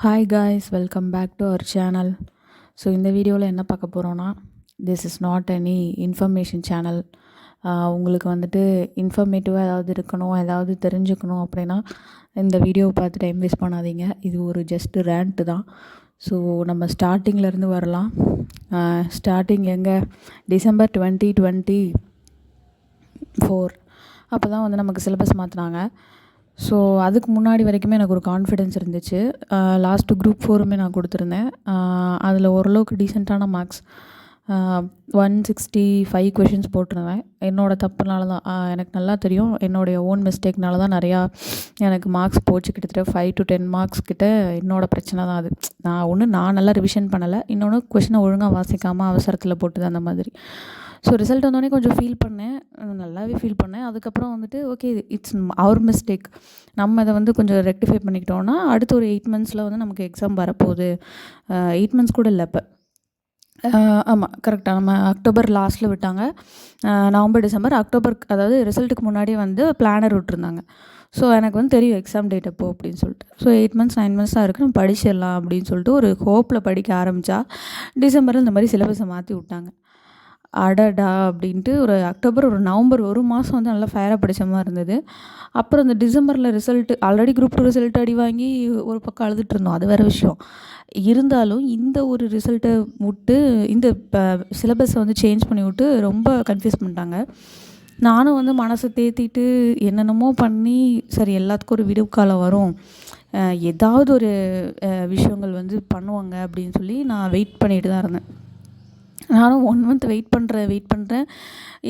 Hi guys, welcome back to our channel. So இந்த வீடியோவில் என்ன பார்க்க போகிறோன்னா, this is not any information channel. உங்களுக்கு வந்துட்டு இன்ஃபர்மேட்டிவாக ஏதாவது இருக்கணும், ஏதாவது தெரிஞ்சுக்கணும் அப்படின்னா இந்த வீடியோவை பார்த்து டைம் வேஸ்ட் பண்ணாதீங்க. இது ஒரு ஜஸ்ட்டு ரேண்ட்டு தான். ஸோ நம்ம ஸ்டார்டிங்லேருந்து வரலாம். ஸ்டார்டிங் எங்கே, டிசம்பர் 2024 அப்போ தான் வந்து நமக்கு சிலபஸ் மாற்றினாங்க. ஸோ அதுக்கு முன்னாடி வரைக்குமே எனக்கு ஒரு கான்ஃபிடென்ஸ் இருந்துச்சு. லாஸ்ட்டு குரூப் 4மே நான் கொடுத்துருந்தேன். அதில் ஓரளவுக்கு டீசெண்டான மார்க்ஸ் 165 கொஷின்ஸ் போட்டிருந்தேன். என்னோடய தப்புனால தான், எனக்கு நல்லா தெரியும் என்னுடைய ஓன் மிஸ்டேக்னால தான் நிறையா எனக்கு மார்க்ஸ் போச்சு. கிட்டத்தட்ட 5 to 10 மார்க்ஸ் கிட்ட என்னோடய பிரச்சனை தான் அது. நான் நல்லா ரிவிஷன் பண்ணலை, இன்னொன்று கொஷினை ஒழுங்காக வாசிக்காமல் அவசரத்தில் போட்டுது அந்த மாதிரி. ஸோ ரிசல்ட் வந்தோடனே கொஞ்சம் ஃபீல் பண்ணேன், நல்லாவே ஃபீல் பண்ணேன். அதுக்கப்புறம் வந்துட்டு ஓகே, இட்ஸ் அவர் மிஸ்டேக், நம்ம இதை வந்து கொஞ்சம் ரெக்டிஃபை பண்ணிக்கிட்டோன்னா அடுத்து ஒரு 8 மந்த்ஸில் வந்து நமக்கு எக்ஸாம் வரப்போகுது. 8 மந்த்ஸ் கூட இல்லை, இப்போ ஆமாம் கரெக்டாக நம்ம அக்டோபர் லாஸ்ட்டில் விட்டாங்க. நவம்பர், டிசம்பர், அக்டோபர், அதாவது ரிசல்ட்டுக்கு முன்னாடியே வந்து பிளானர் விட்டுருந்தாங்க. ஸோ எனக்கு வந்து தெரியும் எக்ஸாம் டேட் அப்போ அப்படின்னு சொல்லிட்டு. ஸோ 8 மந்த்ஸ் 9 மந்த்ஸ் தான் இருக்குது, நம்ம படிச்சிடலாம் அப்படின்னு சொல்லிட்டு ஒரு ஹோப்பில் படிக்க ஆரம்பித்தா டிசம்பரில் இந்த மாதிரி சிலபஸை மாற்றி விட்டாங்க. அடடா அப்படின்ட்டு ஒரு அக்டோபர், ஒரு நவம்பர், ஒரு மாதம் வந்து நல்லா ஃபேராக படித்த மாதிரி இருந்தது. அப்புறம் இந்த டிசம்பரில் ரிசல்ட்டு, ஆல்ரெடி குரூப் 2 ரிசல்ட் அடி வாங்கி ஒரு பக்கம் அழுதுட்டு இருந்தோம், அது வேறு விஷயம். இருந்தாலும் இந்த ஒரு ரிசல்ட்டை விட்டு இந்த சிலபஸை வந்து சேஞ்ச் பண்ணி விட்டு ரொம்ப கன்ஃபியூஸ் பண்ணிட்டாங்க. நானும் வந்து மனசை தேத்திட்டு என்னென்னமோ பண்ணி, சரி எல்லாத்துக்கும் ஒரு விடுவு காலம் வரும், ஏதாவது ஒரு விஷயங்கள் வந்து பண்ணுவாங்க அப்படின்னு சொல்லி நான் வெயிட் பண்ணிட்டு தான் இருந்தேன். நானும் 1 மந்த் வெயிட் பண்ணுறேன்.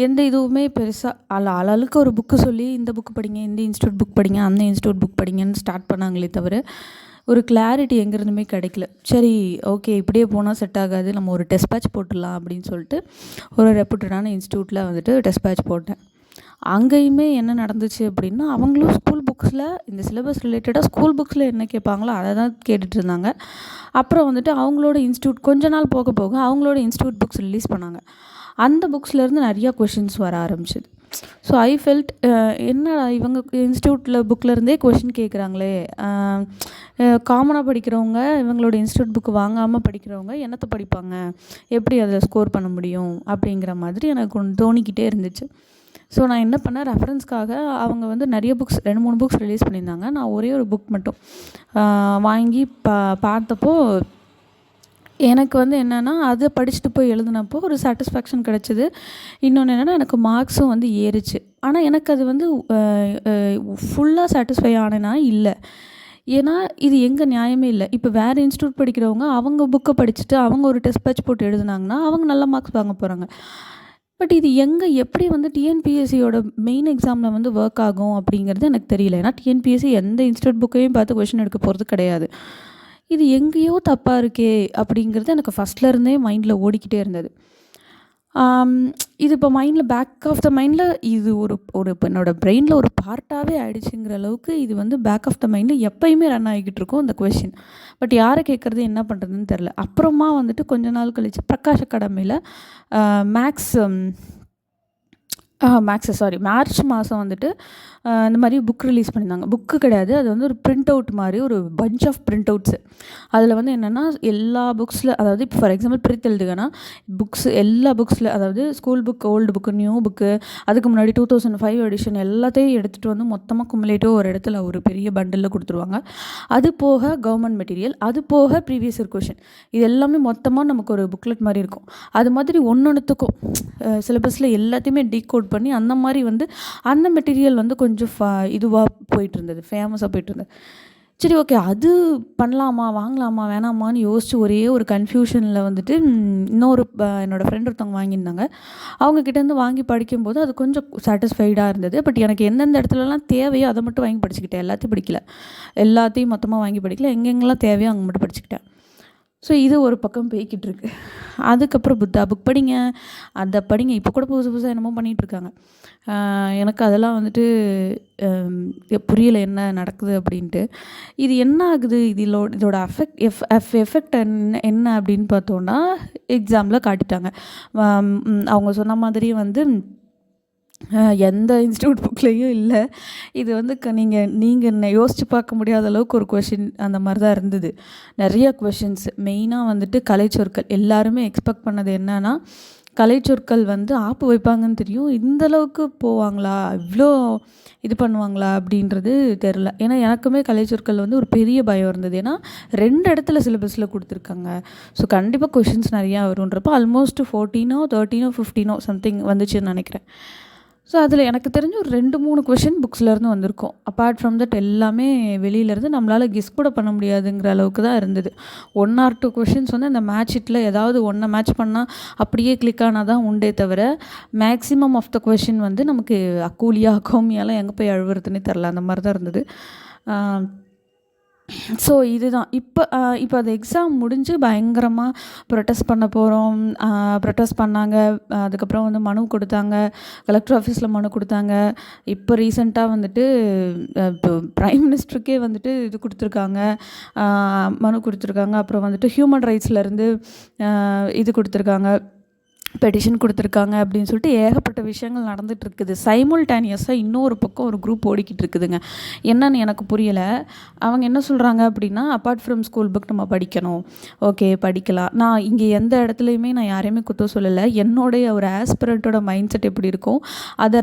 எந்த இதுவுமே பெருசாக ஆளாளுக்கு ஒரு புக்கு சொல்லி, இந்த புக்கு படிங்க, இந்த இன்ஸ்டியூட் புக் படிங்க, அந்த இன்ஸ்டியூட் புக் படிங்கன்னு ஸ்டார்ட் பண்ணாங்களே தவிர ஒரு கிளாரிட்டி எங்கேருந்துமே கிடைக்கல. சரி ஓகே, இப்படியே போனால் செட் ஆகாது, நம்ம ஒரு டெஸ்ட் பேட்ச் போட்டுடலாம் அப்படின்னு சொல்லிட்டு ஒரு ரெப்யூட்டடான இன்ஸ்டியூட்டில் வந்துட்டு டெஸ்ட் பேட்ச் போட்டேன். அங்கேயுமே என்ன நடந்துச்சு அப்படின்னா, அவங்களும் ஸ்கூல் புக்ஸில் இந்த சிலபஸ் ரிலேட்டடாக ஸ்கூல் புக்ஸில் என்ன கேட்பாங்களோ அதை தான் கேட்டுட்டு இருந்தாங்க. அப்புறம் வந்துட்டு அவங்களோட இன்ஸ்டியூட் கொஞ்ச நாள் போக போக அவங்களோட இன்ஸ்டியூட் புக்ஸ் ரிலீஸ் பண்ணாங்க. அந்த புக்ஸ்லேருந்து நிறையா கொஷின்ஸ் வர ஆரம்பிச்சிது. ஸோ ஐ ஃபெல்ட், என்னடா இவங்க இன்ஸ்டியூட்டில் புக்கிலேருந்தே கொஷின் கேட்குறாங்களே, காமனாக படிக்கிறவங்க இவங்களோட இன்ஸ்டியூட் புக்கு வாங்காமல் படிக்கிறவங்க என்னத்தை படிப்பாங்க, எப்படி அதில் ஸ்கோர் பண்ண முடியும் அப்படிங்கிற மாதிரி எனக்கு ஒன்று தோணிக்கிட்டே இருந்துச்சு. ஸோ நான் என்ன பண்ணேன், ரெஃபரன்ஸ்க்காக அவங்க வந்து நிறைய புக்ஸ் 2-3 புக்ஸ் ரிலீஸ் பண்ணியிருந்தாங்க. நான் ஒரே ஒரு புக் மட்டும் வாங்கி பார்த்தப்போ எனக்கு வந்து என்னென்னா, அதை படிச்சுட்டு போய் எழுதினப்போ ஒரு சாட்டிஸ்ஃபேக்ஷன் கிடச்சிது. இன்னொன்று என்னென்னா, எனக்கு மார்க்ஸும் வந்து ஏறிச்சு. ஆனால் எனக்கு அது வந்து ஃபுல்லாக சாட்டிஸ்ஃபை ஆனேன்னா இல்லை. ஏன்னா இது எங்கே நியாயமே இல்லை. இப்போ வேறு இன்ஸ்டியூட் படிக்கிறவங்க அவங்க புக்கை படிச்சுட்டு அவங்க ஒரு டெஸ்ட் பேட்ச் போட்டு எழுதுனாங்கன்னா அவங்க நல்ல மார்க்ஸ் வாங்க போகிறாங்க. பட் இது எப்படி வந்து டிஎன்பிஎஸ்சியோட மெயின் எக்ஸாமில் வந்து ஒர்க் ஆகும் அப்படிங்கிறது எனக்கு தெரியல. ஏன்னா டிஎன்பிஎஸ்சி எந்த இன்ஸ்டியூட் புக்கையும் பார்த்து கொஷின் எடுக்க போகிறது கிடையாது. இது எங்கேயோ தப்பாக இருக்கே அப்படிங்கிறது எனக்கு ஃபஸ்ட்லேருந்தே மைண்டில் ஓடிக்கிட்டே இருந்தது. இது இப்போ மைண்டில் பேக் ஆஃப் த மைண்டில் இது ஒரு இப்போ என்னோடய பிரெயினில் ஒரு பார்ட்டாகவே ஆகிடுச்சுங்கிற அளவுக்கு இது வந்து பேக் ஆஃப் த மைண்டில் எப்போயுமே ரன் ஆகிக்கிட்டு இருக்கும் இந்த கொஷின். பட் யாரை கேட்குறது, என்ன பண்ணுறதுன்னு தெரில. அப்புறமா வந்துட்டு கொஞ்ச நாள் கழிச்சு பிரகாஷ் அகாடமியில் மார்ச் மாதம் வந்துட்டு இந்த மாதிரி புக் ரிலீஸ் பண்ணியிருந்தாங்க. புக்கு கிடையாது, அது வந்து ஒரு பிரிண்ட் அவுட் மாதிரி ஒரு பஞ்ச் ஆஃப் பிரிண்ட் அவுட்ஸு. அதில் வந்து என்னென்னா எல்லா புக்ஸில், அதாவது இப்போ ஃபார் எக்ஸாம்பிள் பிரித்து எழுதுங்கன்னா எல்லா புக்ஸில், அதாவது school book, old book, new book, அதுக்கு முன்னாடி 2005 எடிஷன் எல்லாத்தையும் எடுத்துகிட்டு வந்து மொத்தமாக குமுலேட்டிவ் ஒரு இடத்துல ஒரு பெரிய பண்டலில் கொடுத்துருவாங்க. அது போக கவர்மெண்ட் மெட்டீரியல், அது போக ப்ரீவியஸ் இயர் கொஷின், இது எல்லாமே மொத்தமாக நமக்கு ஒரு புக்லெட் மாதிரி இருக்கும். அது மாதிரி ஒன்றொன்றுத்துக்கும் சிலபஸில் எல்லாத்தையுமே டீகோட் பண்ணி அந்த மாதிரி வந்து அந்த மெட்டீரியல் வந்து கொஞ்சம் இதுவாக போயிட்டு இருந்தது, ஃபேமஸாக போயிட்டு இருந்தது. சரி ஓகே, அது பண்ணலாமா வாங்கலாமா வேணாமான்னு யோசிச்சு ஒரே ஒரு கன்ஃபியூஷனில் வந்துட்டு இன்னொரு என்னோடய ஃப்ரெண்ட் ஒருத்தவங்க வாங்கியிருந்தாங்க. அவங்கக்கிட்டேருந்து வாங்கி படிக்கும்போது அது கொஞ்சம் சாட்டிஸ்ஃபைடாக இருந்தது. பட் எனக்கு எந்தெந்த இடத்துலலாம் தேவையோ அதை மட்டும் வாங்கி படிச்சுக்கிட்டேன், எல்லாத்தையும் படிக்கல, எல்லாத்தையும் மொத்தமாக வாங்கி படிக்கல, எங்கெங்கெல்லாம் தேவையோ அங்கே மட்டும் படிச்சுக்கிட்டேன். ஸோ இது ஒரு பக்கம் போய்கிட்டு இருக்கு. அதுக்கப்புறம் புத்தா புக் படிங்க, அதை படிங்க, இப்போ கூட புதுசாக என்னமோ பண்ணிகிட்ருக்காங்க. எனக்கு அதெல்லாம் வந்துட்டு புரியலை என்ன நடக்குது அப்படின்ட்டு. இது என்ன ஆகுது, இதோட எஃபெக்ட் என்ன அப்படின்னு பார்த்தோன்னா எக்ஸாமில் காட்டிட்டாங்க. அவங்க சொன்ன மாதிரி வந்து எந்த இன்ஸ்டியூட் புக்லேயும் இல்லை. இது வந்து நீங்கள் யோசித்து பார்க்க முடியாத அளவுக்கு ஒரு கொஷின் அந்த மாதிரி தான் இருந்தது. நிறைய கொஷின்ஸ் மெயினாக வந்துட்டு கலைச்சொற்கள். எல்லாருமே எக்ஸ்பெக்ட் பண்ணது என்னன்னா, கலைச்சொற்கள் வந்து ஆப்பு வைப்பாங்கன்னு தெரியும். இந்த அளவுக்கு போவாங்களா, இவ்வளோ இது பண்ணுவாங்களா அப்படின்றது தெரில. ஏன்னா எனக்குமே கலைச்சொற்கள் வந்து ஒரு பெரிய பயம் இருந்தது. ஏன்னா 2 இடத்துல சிலபஸில் கொடுத்துருக்காங்க. ஸோ கண்டிப்பாக கொஷின்ஸ் நிறையா வருன்றப்போ ஆல்மோஸ்ட் 14 15 சம்திங் வந்துச்சுன்னு நினைக்கிறேன். ஸோ அதில் எனக்கு தெரிஞ்சு ஒரு 2-3 கொஷின் புக்ஸ்லேருந்து வந்திருக்கும். அப்பார்ட் ஃப்ரம் தட் எல்லாமே வெளியிலேருந்து நம்மளால் கெஸ் கூட பண்ண முடியாதுங்கிற அளவுக்கு தான் இருந்தது. 1 or 2 கொஷின்ஸ் வந்து அந்த மேட்ச் ஷீட்டில் ஏதாவது ஒன்றை மேட்ச் பண்ணால் அப்படியே கிளிக் ஆனால் தான் உண்டே தவிர, மேக்ஸிமம் ஆஃப் த கொஷின் வந்து நமக்கு அக்கூலியா அக்கோமியாலாம் எங்கே போய் அழுவுறதுன்னே தெரில. அந்த மாதிரி தான் இருந்தது. ஸோ இதுதான் இப்போ அது எக்ஸாம் முடிஞ்சு பயங்கரமாக ப்ரொட்டஸ்ட் பண்ண போகிறோம். ப்ரொட்டஸ்ட் பண்ணாங்க. அதுக்கப்புறம் வந்து மனு கொடுத்தாங்க. கலெக்டர் ஆஃபீஸில் மனு கொடுத்தாங்க. இப்போ ரீசெண்டாக வந்துட்டு இப்போ ப்ரைம் மினிஸ்டருக்கே வந்துட்டு இது கொடுத்துருக்காங்க, மனு கொடுத்துருக்காங்க. அப்புறம் வந்துட்டு ஹியூமன் ரைட்ஸ்லேருந்து இது கொடுத்துருக்காங்க, பெட்டிஷன் கொடுத்துருக்காங்க அப்படின்னு சொல்லிட்டு ஏகப்பட்ட விஷயங்கள் நடந்துகிட்ருக்குது. சைமல்டேனியஸாக இன்னொரு பக்கம் ஒரு குரூப் ஓடிக்கிட்டு இருக்குதுங்க. என்னன்னு எனக்கு புரியலை. அவங்க என்ன சொல்கிறாங்க அப்படின்னா, அப்பார்ட் ஃப்ரம் ஸ்கூல் புக் நம்ம படிக்கணும். ஓகே, படிக்கலாம். நான் இங்கே எந்த இடத்துலையுமே நான் யாரையுமே குற்றம் சொல்லலை. என்னுடைய ஒரு ஆஸ்பிரண்ட்டோட மைண்ட் செட் எப்படி இருக்கும் அதை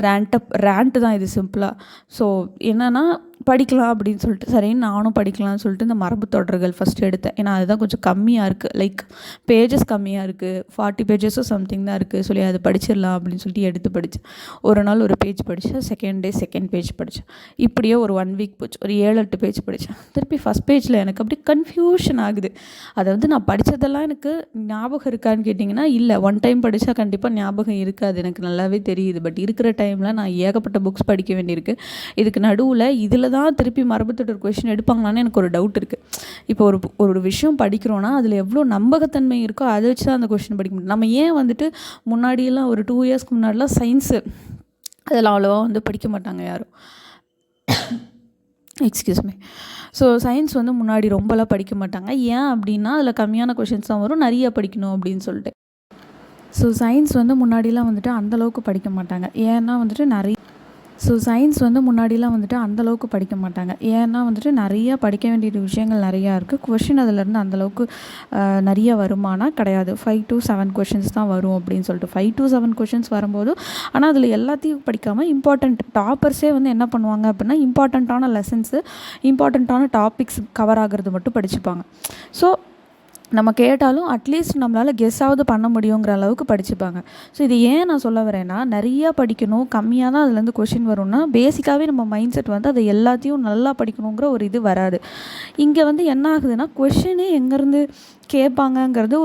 ரேண்ட்டு தான் இது சிம்பிளாக. ஸோ என்னென்னா படிக்கலாம் அப்படின்னு சொல்லிட்டு சரின்னு நானும் படிக்கலாம்னு சொல்லிட்டு இந்த மரபு தொடர்கள் ஃபஸ்ட்டு எடுத்தேன். ஏன்னா அதுதான் கொஞ்சம் கம்மியாக இருக்குது, லைக் பேஜஸ் கம்மியாக இருக்குது, 40 பேஜஸும் சம்திங் தான் இருக்குது. சொல்லி அதை படிச்சிடலாம் அப்படின்னு சொல்லிட்டு எடுத்து படித்தேன். ஒரு நாள் ஒரு பேஜ் படித்தேன், செகண்ட் டே செகண்ட் பேஜ் படித்தேன். இப்படியே ஒரு 1 வீக் போச்சு. ஒரு 7-8 பேஜ் படித்தேன். திருப்பி ஃபஸ்ட் பேஜில் எனக்கு அப்படி கன்ஃபியூஷன் ஆகுது. அதை வந்து நான் படித்ததெல்லாம் எனக்கு ஞாபகம் இருக்கான்னு கேட்டிங்கன்னா இல்லை. 1 டைம் படித்தா கண்டிப்பாக ஞாபகம் இருக்காது, எனக்கு நல்லாவே தெரியுது. பட் இருக்கிற டைமில் நான் ஏகப்பட்ட புக்ஸ் படிக்க வேண்டியிருக்கு. இதுக்கு நடுவில் இதில் தான் திருப்பி மரபுத்தொடர் கொஷின் எடுப்பாங்களான்னு எனக்கு ஒரு டவுட் இருக்குது. இப்போ ஒரு விஷயம் படிக்கிறோன்னா அதில் எவ்வளோ நம்பகத்தன்மை இருக்கோ அதை வச்சு தான் அந்த கொஷின் படிக்க முடியும். நம்ம ஏன் வந்துட்டு முன்னாடியெல்லாம் ஒரு 2 இயர்ஸ்க்கு முன்னாடிலாம் சயின்ஸு அதெல்லாம் அவ்வளோவா வந்து படிக்க மாட்டாங்க யாரும். Excuse me. ஸோ சயின்ஸ் வந்து முன்னாடி ரொம்பலாம் படிக்க மாட்டாங்க. ஏன் அப்படின்னா அதில் கம்மியான கொஷின்ஸ் தான் வரும், நிறைய படிக்கணும் அப்படின்னு சொல்லிட்டு. ஸோ சயின்ஸ் வந்து முன்னாடிலாம் வந்துட்டு அந்தளவுக்கு படிக்க மாட்டாங்க. ஏன்னா வந்துட்டு அந்தளவுக்கு படிக்க மாட்டாங்க. ஏன்னா வந்துட்டு நிறையா படிக்க வேண்டிய விஷயங்கள் நிறையா இருக்குது. கொஷின் அதிலேருந்து அந்தளவுக்கு நிறைய வருமானா கிடையாது. 5 to 7 கொஷின்ஸ் தான் வரும் அப்படின்னு சொல்லிட்டு. 5 to 7 கொஷின்ஸ் வரும்போது ஆனால் அதில் எல்லாத்தையும் படிக்காமல் இம்பார்ட்டண்ட் டாப்பர்ஸே வந்து என்ன பண்ணுவாங்க அப்படின்னா, இம்பார்ட்டண்ட்டான லெசன்ஸு, இம்பார்ட்டண்ட்டான டாபிக்ஸ் கவர் ஆகிறது மட்டும் படிச்சுப்பாங்க. ஸோ நம்ம கேட்டாலும் அட்லீஸ்ட் நம்மளால் கெஸ்ஸாவது பண்ண முடியுங்கிற அளவுக்கு படிச்சுப்பாங்க. ஸோ இது ஏன் நான் சொல்ல வரேன்னா, நிறையா படிக்கணும், கம்மியாக தான் அதுலேருந்து கொஷின் வரும்னா பேசிக்காகவே நம்ம மைண்ட் செட் வந்து அதை எல்லாத்தையும் நல்லா படிக்கணுங்கிற ஒரு இது வராது. இங்கே வந்து என்ன ஆகுதுன்னா, கொஷினே எங்கேருந்து கேட்பாங்கங்கிறது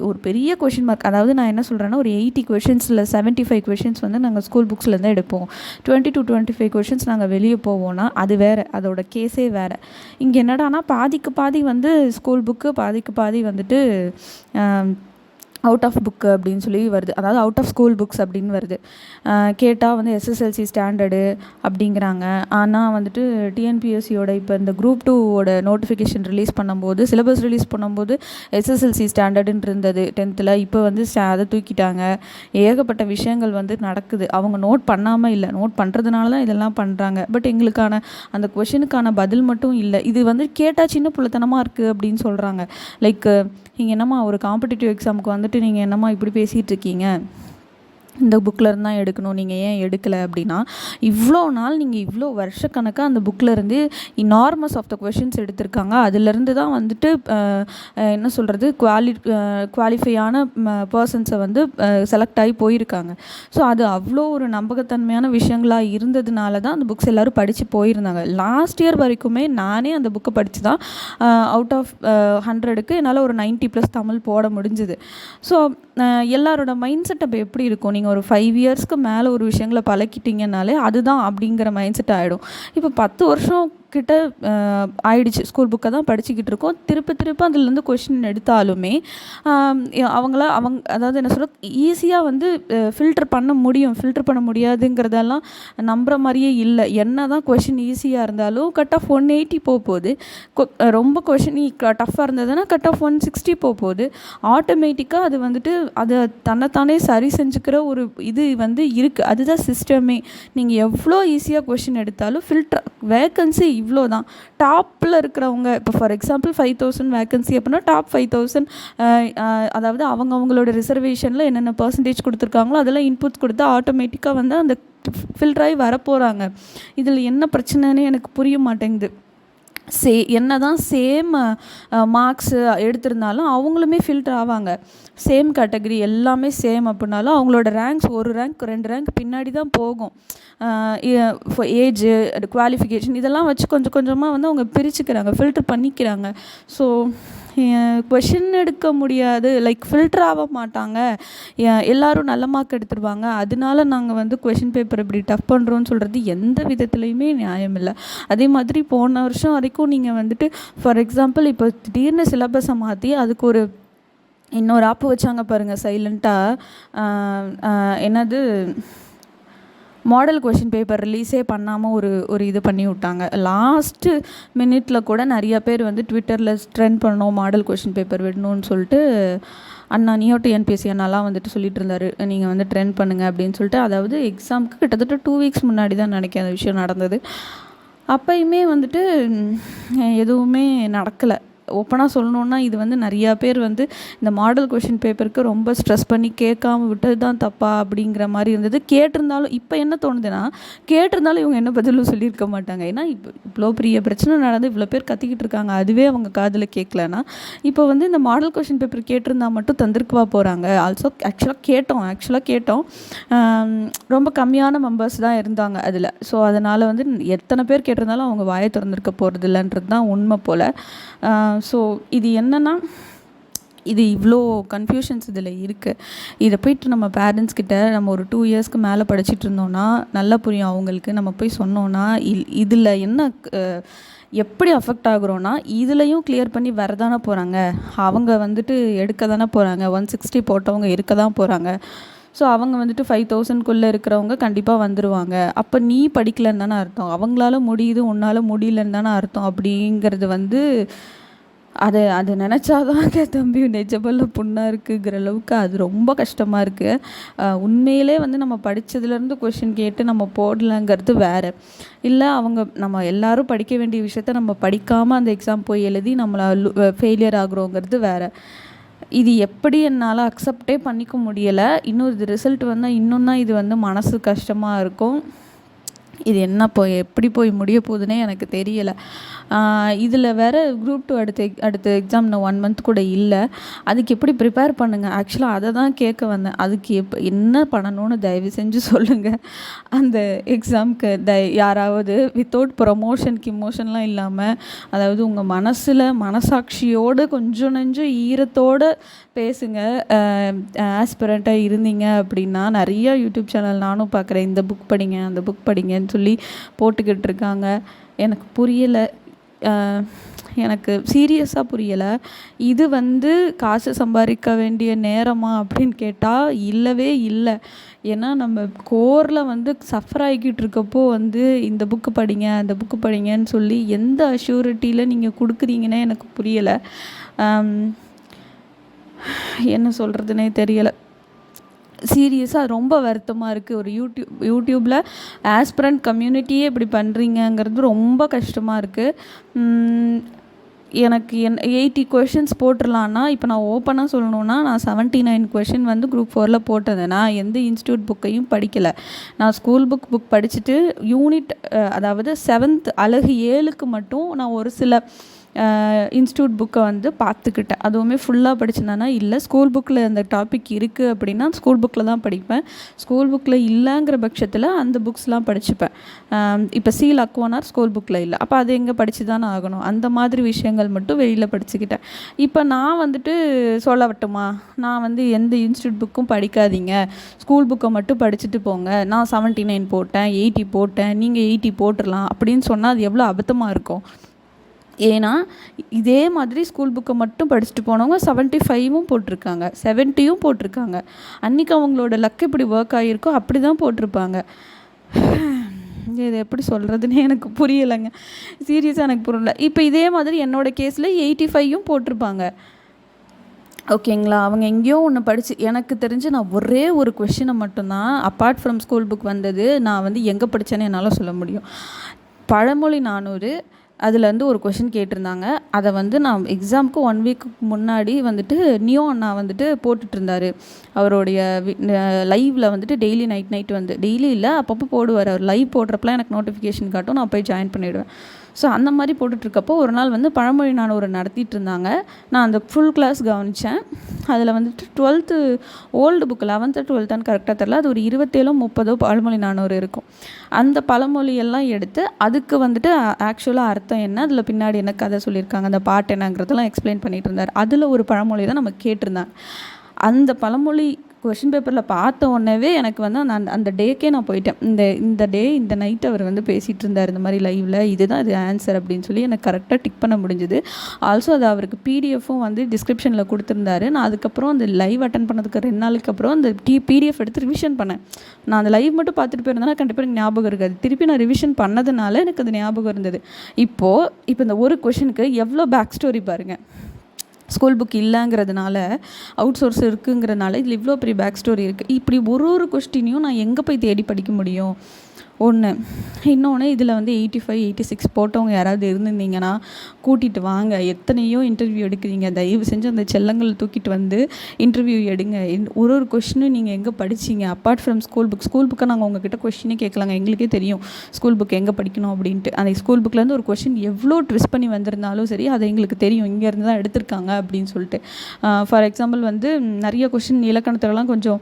ஒரு பெரிய கொஷின் மார்க். அதாவது நான் என்ன சொல்கிறேன்னா, ஒரு 80 கொஷின்ஸில் 75 கொஷின்ஸ் வந்து நாங்கள் ஸ்கூல் புக்ஸ்லேருந்து எடுப்போம். 20 to 25 கொஷின்ஸ் நாங்கள் வெளியே போவோம்னா அது வேறு, அதோட கேஸே வேறு. இங்கே என்னடானா பாதிக்கு பாதி வந்து ஸ்கூல் புக்கு, பாதிக்கு பாதி வந்துட்டு அவுட் ஆஃப் புக்கு அப்படின்னு சொல்லி வருது. அதாவது அவுட் ஆஃப் ஸ்கூல் புக்ஸ் அப்படின்னு வருது. கேட்டால் வந்து எஸ்எஸ்எல்சி ஸ்டாண்டர்டு அப்படிங்கிறாங்க. ஆனால் வந்துட்டு டிஎன்பிஎஸ்சியோட இப்போ இந்த குரூப் 2ஓட நோட்டிஃபிகேஷன் ரிலீஸ் பண்ணும்போது, சிலபஸ் ரிலீஸ் பண்ணும்போது எஸ்எஸ்எல்சி ஸ்டாண்டர்டுன்னு இருந்தது 10th. இப்போ வந்து அதை தூக்கிட்டாங்க. ஏகப்பட்ட விஷயங்கள் வந்து நடக்குது. அவங்க நோட் பண்ணாமல் இல்லை, நோட் பண்ணுறதுனால தான் இதெல்லாம் பண்ணுறாங்க. பட் எங்களுக்கான அந்த கொஷினுக்கான பதில் மட்டும் இல்லை. இது வந்து கேட்டால் சின்ன புள்ளத்தனமாக இருக்குது அப்படின்னு சொல்கிறாங்க. லைக் நீங்கள் என்னம்மா ஒரு காம்படிட்டிவ் எக்ஸாமுக்கு வந்துட்டு நீங்கள் என்னம்மா இப்படி பேசிகிட்டு இருக்கீங்க, இந்த புக்கிலேருந்து தான் எடுக்கணும், நீங்கள் ஏன் எடுக்கலை அப்படின்னா, இவ்வளோ நாள் நீங்கள் இவ்வளோ வருஷக்கணக்காக அந்த புக்கிலேருந்து இனார்மஸ் ஆஃப் த கொஷின்ஸ் எடுத்திருக்காங்க. அதிலேருந்து தான் வந்துட்டு என்ன சொல்கிறது, குவாலிஃபையான பர்சன்ஸை வந்து செலக்ட் ஆகி போயிருக்காங்க. ஸோ அது அவ்வளோ ஒரு நம்பகத்தன்மையான விஷயங்களாக இருந்ததுனால தான் அந்த புக்ஸ் எல்லோரும் படித்து போயிருந்தாங்க. லாஸ்ட் இயர் வரைக்குமே நானே அந்த புக்கை படித்து தான் அவுட் ஆஃப் 100க்கு என்னால் ஒரு 90+ தமிழ் போட முடிஞ்சுது. ஸோ எல்லாரோட மைண்ட் செட் அப்போ எப்படி இருக்கும், நீங்கள் ஒரு 5 இயர்ஸ்க்கு மேலே ஒரு விஷயங்களை பழக்கிட்டீங்கனாலே அதுதான் அப்படிங்கிற மைண்ட் செட் ஆகிடும். இப்போ 10 வருஷம் கிட்ட ஆயிடுச்சு. ஸ்கூல் புக்கை தான் படிச்சுக்கிட்டு இருக்கோம். திருப்ப அதுலேருந்து கொஷின் எடுத்தாலுமே அதாவது என்ன சொல்கிறது, ஈஸியாக வந்து ஃபில்டர் பண்ண முடியும், ஃபில்டர் பண்ண முடியாதுங்கிறதெல்லாம் நம்புகிற மாதிரியே இல்லை. என்ன தான் கொஷின் ஈஸியாக இருந்தாலும் கட் ஆஃப் 180 போகுது. ரொம்ப கொஷின் டஃப்பாக இருந்ததுன்னா கட் ஆஃப் 160 போகுது. ஆட்டோமேட்டிக்காக அது வந்துட்டு அதை தன்னைத்தானே சரி செஞ்சுக்கிற ஒரு இது வந்து இருக்குது. அதுதான் சிஸ்டமே. நீங்கள் எவ்வளோ ஈஸியாக கொஷின் எடுத்தாலும் ஃபில்டர் வேக்கன்சி இவ்வளோ தான். டாப்பில் இருக்கிறவங்க இப்போ ஃபார் எக்ஸாம்பிள் 5000 வேக்கன்சி அப்படின்னா டாப் 5000, அதாவது அவங்களோட ரிசர்வேஷனில் என்னென்ன பர்சன்டேஜ் கொடுத்துருக்காங்களோ அதெல்லாம் இன்புட்ஸ் கொடுத்தா ஆட்டோமேட்டிக்காக வந்து அந்த ஃபில்டராகி வரப்போகிறாங்க. இதில் என்ன பிரச்சனைன்னு எனக்கு புரிய மாட்டேங்குது. என்ன தான் சேம் மார்க்ஸு எடுத்திருந்தாலும் அவங்களுமே ஃபில்டர் ஆவாங்க. சேம் கேட்டகரி எல்லாமே சேம் அப்படின்னாலும் அவங்களோட ரேங்க்ஸ் ஒரு ரேங்க் 2 ரேங்க் பின்னாடி தான் போகும். ஏஜு, குவாலிஃபிகேஷன் இதெல்லாம் வச்சு கொஞ்சம் கொஞ்சமாக வந்து அவங்க பிரிச்சுக்கிறாங்க, ஃபில்டர் பண்ணிக்கிறாங்க. ஸோ கொஷின் எடுக்க முடியாது, லைக் ஃபில்டர் ஆக மாட்டாங்க, எல்லோரும் நல்ல மார்க் எடுத்துருவாங்க, அதனால நாங்கள் வந்து கொஷின் பேப்பர் இப்படி டஃப் பண்ணுறோன்னு சொல்கிறது எந்த விதத்துலையுமே நியாயம் இல்லை. அதே மாதிரி போன வருஷம் வரைக்கும் நீங்கள் வந்துட்டு ஃபார் எக்ஸாம்பிள் இப்போ திடீர்னு சிலபஸை மாற்றி அதுக்கு ஒரு இன்னொரு ஆப்பு வச்சாங்க பாருங்கள் சைலண்ட்டாக, என்னது மாடல் கொஷின் பேப்பர் ரிலீஸே பண்ணாமல் ஒரு இது பண்ணி விட்டாங்க. லாஸ்ட்டு மினிட்ல கூட நிறையா பேர் வந்து ட்விட்டரில் ட்ரெண்ட் பண்ணோம் மாடல் கொஷின் பேப்பர் விடணும்னு சொல்லிட்டு அண்ணா NPSC அண்ணாலாம் வந்துட்டு சொல்லிட்டு இருந்தார், நீங்கள் வந்து ட்ரெண்ட் பண்ணுங்கள் அப்படின்னு சொல்லிட்டு. அதாவது எக்ஸாமுக்கு கிட்டத்தட்ட 2 வீக்ஸ் முன்னாடி தான் நினைக்கிறேன் அந்த விஷயம் நடந்தது. அப்போயுமே வந்துட்டு எதுவுமே நடக்கலை. ஓப்பனாக சொல்லணுன்னா இது வந்து நிறையா பேர் வந்து இந்த மாடல் கொஷின் பேப்பருக்கு ரொம்ப ஸ்ட்ரெஸ் பண்ணி கேட்காம விட்டது தான் தப்பா அப்படிங்கிற மாதிரி இருந்தது. கேட்டிருந்தாலும் இப்போ என்ன தோணுதுன்னா, கேட்டிருந்தாலும் இவங்க என்ன பதிலும் சொல்லியிருக்க மாட்டாங்க. ஏன்னா இப்போ இவ்வளோ பெரிய பிரச்சனை நடந்து இவ்வளோ பேர் கத்திக்கிட்டு இருக்காங்க, அதுவே அவங்க காதில் கேட்கலன்னா இப்போ வந்து இந்த மாடல் கொஷின் பேப்பர் கேட்டிருந்தால் மட்டும் தந்திருக்குவா போகிறாங்க. ஆல்சோ ஆக்சுவலாக கேட்டோம் ரொம்ப கம்மியான மெம்பர்ஸ் தான் இருந்தாங்க அதில். ஸோ அதனால் வந்து எத்தனை பேர் கேட்டிருந்தாலும் அவங்க வாயை திறந்திருக்க போகிறது இல்லைன்றது தான் உண்மை போல். ஸோ இது என்னென்னா, இது இவ்வளோ கன்ஃபியூஷன்ஸ் இதில் இருக்குது. இதை போய்ட்டு நம்ம பேரண்ட்ஸ்கிட்ட நம்ம ஒரு 2 இயர்ஸ்க்கு மேலே படிச்சுட்டு இருந்தோன்னா நல்லா புரியும் அவங்களுக்கு. நம்ம போய் சொன்னோன்னா இதில் என்ன எப்படி அஃபெக்ட் ஆகுறோன்னா, இதுலேயும் கிளியர் பண்ணி வரதானே போகிறாங்க, அவங்க வந்துட்டு எடுக்க தானே போகிறாங்க, 160 போட்டவங்க இருக்க தான் போகிறாங்க. ஸோ அவங்க வந்துட்டு 5000க்குள்ளே இருக்கிறவங்க கண்டிப்பாக வந்துடுவாங்க. அப்போ நீ படிக்கலைன்னு தானே அர்த்தம், அவங்களால முடியுது உன்னால் முடியலன்னு தானே அர்த்தம். அப்படிங்கிறது வந்து அது நினச்சாதாங்க தம்பி நெஜபல்ல புண்ணாக இருக்குங்கிற அளவுக்கு அது ரொம்ப கஷ்டமாக இருக்குது. உண்மையிலே வந்து நம்ம படித்ததுலேருந்து கொஷின் கேட்டு நம்ம போடலைங்கிறது வேறு. இல்லை நம்ம எல்லோரும் படிக்க வேண்டிய விஷயத்த நம்ம படிக்காமல் அந்த எக்ஸாம் போய் எழுதி நம்மளை ஃபெயிலியர் ஆகுறோங்கிறது வேறு. இது எப்படி என்னால் அக்செப்டே பண்ணிக்க முடியலை. இன்னும் இது ரிசல்ட் வந்தால் இன்னும் தான் இது வந்து மனசு கஷ்டமாக இருக்கும். இது என்ன எப்படி போய் முடிய போகுதுன்னே எனக்கு தெரியலை. இதில் வேறு குரூப் 2 அடுத்த எக்ஸாம் இன்னும் 1 மந்த் கூட இல்லை. அதுக்கு எப்படி ப்ரிப்பேர் பண்ணுங்கள், ஆக்சுவலாக அதை தான் கேட்க வந்தேன். அதுக்கு என்ன பண்ணணும்னு தயவு செஞ்சு சொல்லுங்கள். அந்த எக்ஸாமுக்கு யாராவது வித்தவுட் ப்ரொமோஷன்லாம் இல்லாமல், அதாவது உங்கள் மனசாட்சியோடு கொஞ்சம் நெஞ்சம் ஈரத்தோடு பேசுங்க. ஆஸ்பிரண்ட்டாக இருந்தீங்க அப்படின்னா நிறையா யூடியூப் சேனல் நானும் பார்க்குறேன், இந்த புக் படிங்க அந்த புக் படிங்கன்னு சொல்லி போட்டுக்கிட்டு இருக்காங்க. எனக்கு புரியலை, எனக்கு சீரியஸாக புரியலை. இது வந்து காசு சம்பாதிக்க வேண்டிய நேரமா அப்படின்னு கேட்டால் இல்லவே இல்லை. ஏன்னா நம்ம கோரில் வந்து சஃபர் ஆகிக்கிட்டு இருக்கப்போ வந்து இந்த புக்கு படிங்க அந்த புக்கு படிங்கன்னு சொல்லி எந்த அஷ்யூரிட்டியில் நீங்கள் கொடுக்குறீங்கன்னே எனக்கு புரியலை. என்ன சொல்கிறதுனே தெரியலை. சீரியஸாக ரொம்ப வருத்தமாக இருக்குது. ஒரு யூடியூப்பில் ஆஸ்பிரண்ட் கம்யூனிட்டியே இப்படி பண்ணுறீங்கங்கிறது ரொம்ப கஷ்டமாக இருக்குது. எனக்கு 80 கொஷின்ஸ் போட்டுடலான்னா, இப்போ நான் ஓப்பனாக சொல்லணுன்னா நான் 79 கொஷின் வந்து குரூப் 4 போட்டது. நான் எந்த இன்ஸ்டியூட் புக்கையும் படிக்கலை. நான் ஸ்கூல் புக் படிச்சுட்டு யூனிட், அதாவது 7th அலகு 7க்கு மட்டும் நான் ஒரு சில இன்ஸ்டியூட் புக்கை வந்து பார்த்துக்கிட்டேன். அதுவுமே ஃபுல்லாக படிச்சிருந்தானா இல்லை, ஸ்கூல் புக்கில் அந்த டாபிக் இருக்குது அப்படின்னா ஸ்கூல் புக்கில் தான் படிப்பேன். ஸ்கூல் புக்கில் இல்லைங்கிற பட்சத்தில் அந்த புக்ஸ்லாம் படிச்சுப்பேன். இப்போ சி லக்வனார் ஸ்கூல் புக்கில் இல்லை, அப்போ அது எங்கே படித்து தானே ஆகணும். அந்த மாதிரி விஷயங்கள் மட்டும் வெளியில் படிச்சுக்கிட்டேன். இப்போ நான் வந்துட்டு சொல்லவட்டுமா, நான் வந்து எந்த இன்ஸ்டியூட் புக்கும் படிக்காதீங்க, ஸ்கூல் புக்கை மட்டும் படிச்சுட்டு போங்க, நான் 79 போட்டேன், 80 போட்டேன், நீங்கள் 80 போட்டுடலாம் அப்படின்னு சொன்னால் அது எவ்வளோ அபத்தமாக இருக்கும். ஏன்னா இதே மாதிரி ஸ்கூல் புக்கை மட்டும் படிச்சுட்டு போனவங்க 75ம் போட்டிருக்காங்க, 70யும் போட்டிருக்காங்க. அன்றைக்கி அவங்களோட லக் எப்படி ஒர்க் ஆகியிருக்கோ அப்படி தான் போட்டிருப்பாங்க. இது எப்படி சொல்கிறதுனே எனக்கு புரியலைங்க, சீரியஸாக எனக்கு புரியல. இப்போ இதே மாதிரி என்னோடய கேஸில் 85யும் போட்டிருப்பாங்க. ஓகேங்களா, அவங்க எங்கேயோ ஒன்று படித்து, எனக்கு தெரிஞ்சு நான் ஒரே ஒரு கொஷினை மட்டும்தான் அப்பார்ட் ஃப்ரம் ஸ்கூல் புக் வந்தது நான் வந்து எங்கே படித்தேன்னு என்னால் சொல்ல முடியும். பழமொழி 400 அதுலேருந்து ஒரு கொஷின் கேட்டிருந்தாங்க. அதை வந்து நான் எக்ஸாமுக்கு 1 வீக்கு முன்னாடி வந்துட்டு நியோ அண்ணா வந்துட்டு போட்டுட்ருந்தார். அவருடைய லைவில் வந்துட்டு டெய்லி நைட் வந்து டெய்லி இல்லை, அப்பப்போ போடுவார். அவர் லைவ் போடுறப்பலாம் எனக்கு நோட்டிஃபிகேஷன் காட்டும், நான் போய் ஜாயின் பண்ணிவிடுவேன். ஸோ அந்த மாதிரி போட்டுட்ருக்கப்போ ஒரு நாள் வந்து பழமொழி 400 நடத்திட்டு இருந்தாங்க. நான் அந்த ஃபுல் கிளாஸ் கவனித்தேன். அதில் வந்துட்டு 12th old book 11th 12th கரெக்டாக தெரில, அது ஒரு 27 30 பழமொழி 400 இருக்கும். அந்த பழமொழியெல்லாம் எடுத்து அதுக்கு வந்துட்டு ஆக்சுவலாக அர்த்தம் என்ன, அதில் பின்னாடி என்ன கதை சொல்லியிருக்காங்க, அந்த பாட்டு என்னங்கிறதெல்லாம் எக்ஸ்பிளைன் பண்ணிகிட்டு இருந்தார். அதில் ஒரு பழமொழி தான் நம்ம கேட்டிருந்தாங்க. அந்த பழமொழி கொஷின் பேப்பரில் பார்த்த உடனேவே எனக்கு வந்து அந்த டேக்கே நான் போயிட்டேன். இந்த நைட் அவர் வந்து பேசிகிட்டு இருந்தார் இந்த மாதிரி லைவில், இதுதான் இது ஆன்சர் அப்படின்னு சொல்லி எனக்கு கரெக்டாக டிக் பண்ண முடிஞ்சுது. ஆல்சோ அது அவருக்கு பிடிஎஃப்பும் வந்து டிஸ்கிரிப்ஷனில் கொடுத்துருந்தாரு. நான் அதுக்கப்புறம் அந்த லைவ் அட்டன் பண்ணதுக்கு 2 நாளுக்கு அப்புறம் அந்த பிடிஎஃப் எடுத்து ரிவிஷன் பண்ணேன். நான் அந்த லைவ் மட்டும் பார்த்துட்டு போயிருந்தேன்னா கண்டிப்பாக எனக்கு ஞாபகம் இருக்காது. திருப்பி நான் ரிவிஷன் பண்ணதுனால எனக்கு அது ஞாபகம் இருந்தது. இப்போ இந்த ஒரு கொஷனுக்கு எவ்வளோ பேக் ஸ்டோரி பாருங்கள். ஸ்கூல் புக் இல்லைங்கிறதுனால, அவுட் சோர்ஸ் இருக்குங்கிறதுனால இதில் இவ்வளோ பெரிய பேக் ஸ்டோரி இருக்குது. இப்படி ஒரு கொஸ்டினையும் நான் எங்கே போய் தேடி படிக்க முடியும்? ஒன்று. இன்னொன்று, இதில் வந்து 85 86 போட்டவங்க யாராவது இருந்திருந்தீங்கன்னா கூட்டிகிட்டு வாங்க. எத்தனையோ இன்டர்வியூ எடுக்கிறீங்க, தயவு செஞ்சு அந்த செல்லங்களை தூக்கிட்டு வந்து இன்டர்வியூ எடுங்க. ஒரு கொஷினும் நீங்கள் எங்கே படிச்சிங்க அப்பார்ட் ஃப்ரம் ஸ்கூல் புக்கை நாங்கள் உங்ககிட்ட கொஷினே கேட்கலாங்க, எங்களுக்கே தெரியும் ஸ்கூல் புக் எங்கே படிக்கணும் அப்படின்ட்டு. அந்த ஸ்கூல் புக்கிலேருந்து ஒரு கொஷின் எவ்வளோ ட்விஸ்ட் பண்ணி வந்திருந்தாலும் சரி, அதை எங்களுக்கு தெரியும் இங்கேருந்து தான் எடுத்திருக்காங்க அப்படின்னு சொல்லிட்டு. ஃபார் எக்ஸாம்பிள் வந்து நிறைய கொஷின் இலக்கணத்துலலாம் கொஞ்சம்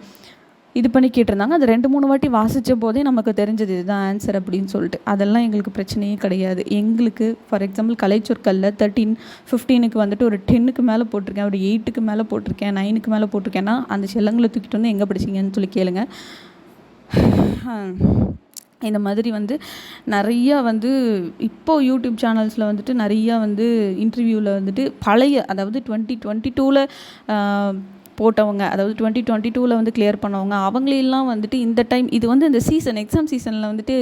இது பண்ணி கேட்டிருந்தாங்க. அது 2-3 வாட்டி வாசித்த போதே நமக்கு தெரிஞ்சது இதுதான் ஆன்சர் அப்படின்னு சொல்லிட்டு. அதெல்லாம் எங்களுக்கு பிரச்சனையே கிடையாது. எங்களுக்கு ஃபார் எக்ஸாம்பிள் கலைச்சொற்களில் 13 15க்கு வந்துட்டு ஒரு 10க்கு மேலே போட்டிருக்கேன், ஒரு 8க்கு மேலே போட்டிருக்கேன், 9க்கு மேலே போட்டிருக்கேன்னா அந்த செல்லங்களை தூக்கிட்டு வந்து எங்கே படிச்சிங்கன்னு சொல்லி கேளுங்க. இந்த மாதிரி வந்து நிறையா வந்து இப்போது யூடியூப் சேனல்ஸில் வந்துட்டு நிறையா வந்து இன்டர்வியூவில் வந்துட்டு பழைய, அதாவது 2022ல் போட்டவங்க, அதாவது 2022ல் வந்து கிளியர் பண்ணவங்க, அவங்களெல்லாம் வந்துட்டு இந்த டைம் இது வந்து இந்த எக்ஸாம் சீசனில் வந்துட்டு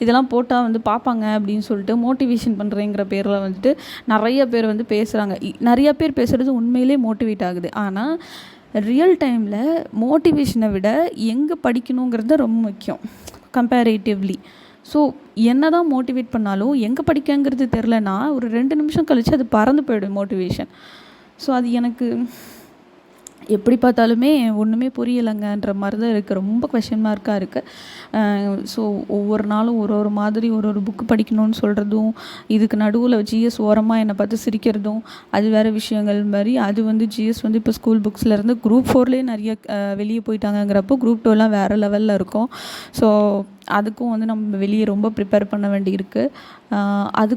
இதெல்லாம் போட்டால் வந்து பார்ப்பாங்க அப்படின்னு சொல்லிட்டு மோட்டிவேஷன் பண்ணுறேங்கிற பேரில் வந்துட்டு நிறைய பேர் வந்து பேசுகிறாங்க. நிறையா பேர் பேசுகிறது உண்மையிலே மோட்டிவேட் ஆகுது. ஆனால் ரியல் டைமில் மோட்டிவேஷனை விட எங்கே படிக்கணுங்கிறது ரொம்ப முக்கியம் கம்பேரேட்டிவ்லி. ஸோ என்ன தான் மோட்டிவேட் பண்ணாலும் எங்கே படிக்கங்கிறது தெரிலனா ஒரு 2 நிமிஷம் கழித்து அது பறந்து போயிடும் மோட்டிவேஷன். ஸோ அது எனக்கு எப்படி பார்த்தாலுமே ஒன்றுமே புரியலைங்கன்ற மாதிரி தான் இருக்குது. ரொம்ப கொஷின் மார்க்காக இருக்குது. ஸோ ஒவ்வொரு நாளும் ஒரு மாதிரி ஒரு புக்கு படிக்கணும்னு சொல்கிறதும், இதுக்கு நடுவில் ஜிஎஸ் ஓரமாக என்னை பார்த்து சிரிக்கிறதும் அது வேறு விஷயங்கள் மாதிரி. அது வந்து ஜிஎஸ் வந்து இப்போ ஸ்கூல் புக்ஸ்லேருந்து குரூப் 4லேயே நிறைய வெளியே போயிட்டாங்கங்கிறப்போ குரூப் 2லாம் வேறு லெவலில் இருக்கும். ஸோ அதுக்கும் வந்து நம்ம வெளியே ரொம்ப ப்ரிப்பேர் பண்ண வேண்டியிருக்கு. அது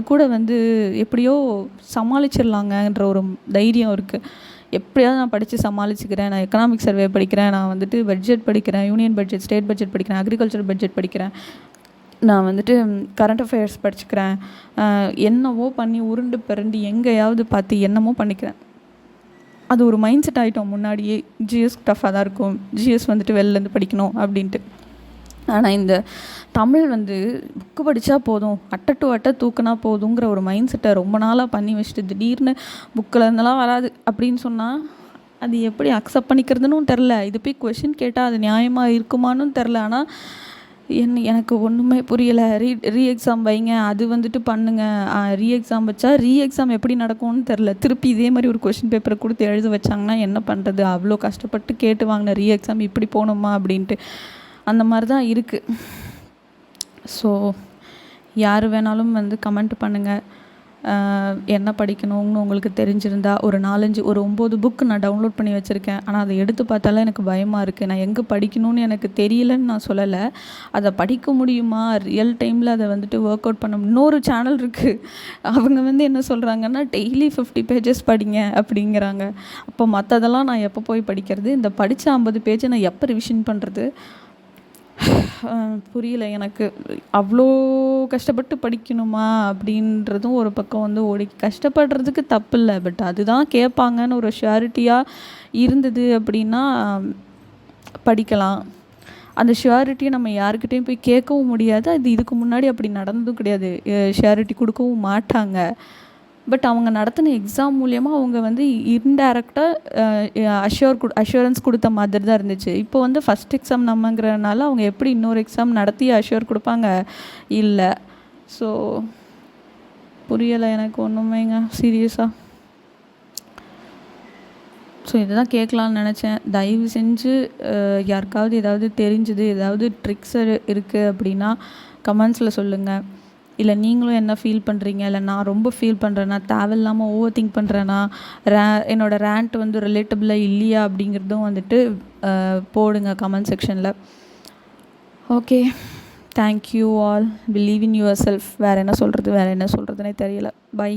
கூட வந்து எப்படியோ சமாளிச்சிடலாங்கன்ற ஒரு தைரியம் இருக்குது. எப்படியாவது நான் படித்து சமாளிச்சுக்கிறேன். நான் எக்கனாமிக் சர்வே படிக்கிறேன், நான் வந்துட்டு பட்ஜெட் படிக்கிறேன், யூனியன் பட்ஜெட், ஸ்டேட் பட்ஜெட் படிக்கிறேன், அக்ரிகல்ச்சர் பட்ஜெட் படிக்கிறேன், நான் வந்துட்டு கரண்ட் அஃபேர்ஸ் படிச்சுக்கிறேன், என்னவோ பண்ணி உருண்டு பிறண்டு எங்கேயாவது பார்த்து என்னமோ பண்ணிக்கிறேன். அது ஒரு மைண்ட் செட் ஆகிட்டோம் முன்னாடியே. ஜிஎஸ் டஃப்பாக தான் இருக்கும், ஜிஎஸ் வந்துட்டு வெளிலேருந்து படிக்கணும் அப்படின்ட்டு. ஆனால் இந்த தமிழ் வந்து புக்கு படித்தா போதும், அட்டை டு அட்டை தூக்கினா போதுங்கிற ஒரு மைண்ட் செட்டை ரொம்ப நாளாக பண்ணி வச்சுட்டு திடீர்னு புக்கில் இருந்தெல்லாம் வராது அப்படின்னு சொன்னால் அது எப்படி அக்செப்ட் பண்ணிக்கிறதுன்னு தெரில. இது போய் கொஷின் கேட்டால் அது நியாயமாக இருக்குமான்னு தெரில. ஆனால் எனக்கு ஒன்றுமே புரியலை. ரீ எக்ஸாம் வைங்க, அது வந்துட்டு பண்ணுங்கள், ரீ எக்ஸாம் வச்சா ரீ எக்ஸாம் எப்படி நடக்கும்னு தெரில. திருப்பி இதே மாதிரி ஒரு கொஷின் பேப்பரை கொடுத்து எழுத வச்சாங்கன்னா என்ன பண்ணுறது? அவ்வளோ கஷ்டப்பட்டு கேட்டு வாங்கின ரீ எக்ஸாம் இப்படி போகணுமா அப்படின்ட்டு அந்த மாதிரி தான் இருக்குது. ஸோ யார் வேணாலும் வந்து கமெண்ட் பண்ணுங்கள். என்ன படிக்கணும்னு உங்களுக்கு தெரிஞ்சிருந்தா ஒரு 9 புக்கு நான் டவுன்லோட் பண்ணி வச்சுருக்கேன். ஆனால் அதை எடுத்து பார்த்தாலே எனக்கு பயமாக இருக்குது. நான் எங்கே படிக்கணும்னு எனக்கு தெரியலன்னு நான் சொல்லலை. அதை படிக்க முடியுமா, ரியல் டைமில் அதை வந்துட்டு ஒர்க் அவுட் பண்ண இன்னொரு சேனல் இருக்குது. அவங்க வந்து என்ன சொல்கிறாங்கன்னா, டெய்லி 50 பேஜஸ் படிங்க அப்படிங்கிறாங்க. அப்போ மற்றதெல்லாம் நான் எப்போ போய் படிக்கிறது? இந்த படித்த 50 பேஜை நான் எப்போ ரிவிஷன் பண்ணுறது? புரியல எனக்கு. அவ்வளோ கஷ்டப்பட்டு படிக்கணுமா அப்படின்றதும் ஒரு பக்கம் வந்து கஷ்டப்படுறதுக்கு தப்பு இல்லை. பட் அதுதான் கேட்பாங்கன்னு ஒரு ஷுரிட்டியாக இருந்தது அப்படின்னா படிக்கலாம். அந்த ஷுரிட்டியை நம்ம யாருக்கிட்டேயும் போய் கேட்கவும் முடியாது. இதுக்கு முன்னாடி அப்படி நடந்ததும் கிடையாது. ஷுரிட்டி கொடுக்கவும் மாட்டாங்க. பட் அவங்க நடத்தின எக்ஸாம் மூலியமாக அவங்க வந்து இன்டைரக்டாக அஷ்யூரன்ஸ் கொடுத்த மாதிரி தான் இருந்துச்சு. இப்போ வந்து ஃபஸ்ட் எக்ஸாம் நம்மங்கிறனால அவங்க எப்படி இன்னொரு எக்ஸாம் நடத்தி அஷ்யூர் கொடுப்பாங்க? இல்லை. ஸோ புரியலை எனக்கு ஒன்றுமேங்க, சீரியஸாக. ஸோ இதுதான் கேட்கலான்னு நினச்சேன். தயவு செஞ்சு யாருக்காவது ஏதாவது தெரிஞ்சுது, ஏதாவது ட்ரிக்ஸ் இருக்குது அப்படின்னா கமெண்ட்ஸில் சொல்லுங்கள். இல்லை நீங்களும் என்ன ஃபீல் பண்ணுறீங்க, இல்லை நான் ரொம்ப ஃபீல் பண்ணுறேன்னா, தேவையில்லாமல் ஓவர் திங்க் பண்ணுறேன்னா, என்னோடய ரேண்ட் வந்து ரிலேட்டபிளாக இல்லையா அப்படிங்கிறதும் வந்துட்டு போடுங்க கமெண்ட் செக்ஷனில். Okay, thank you all. Believe in your self. வேறு என்ன சொல்கிறதுனே தெரியல. பை.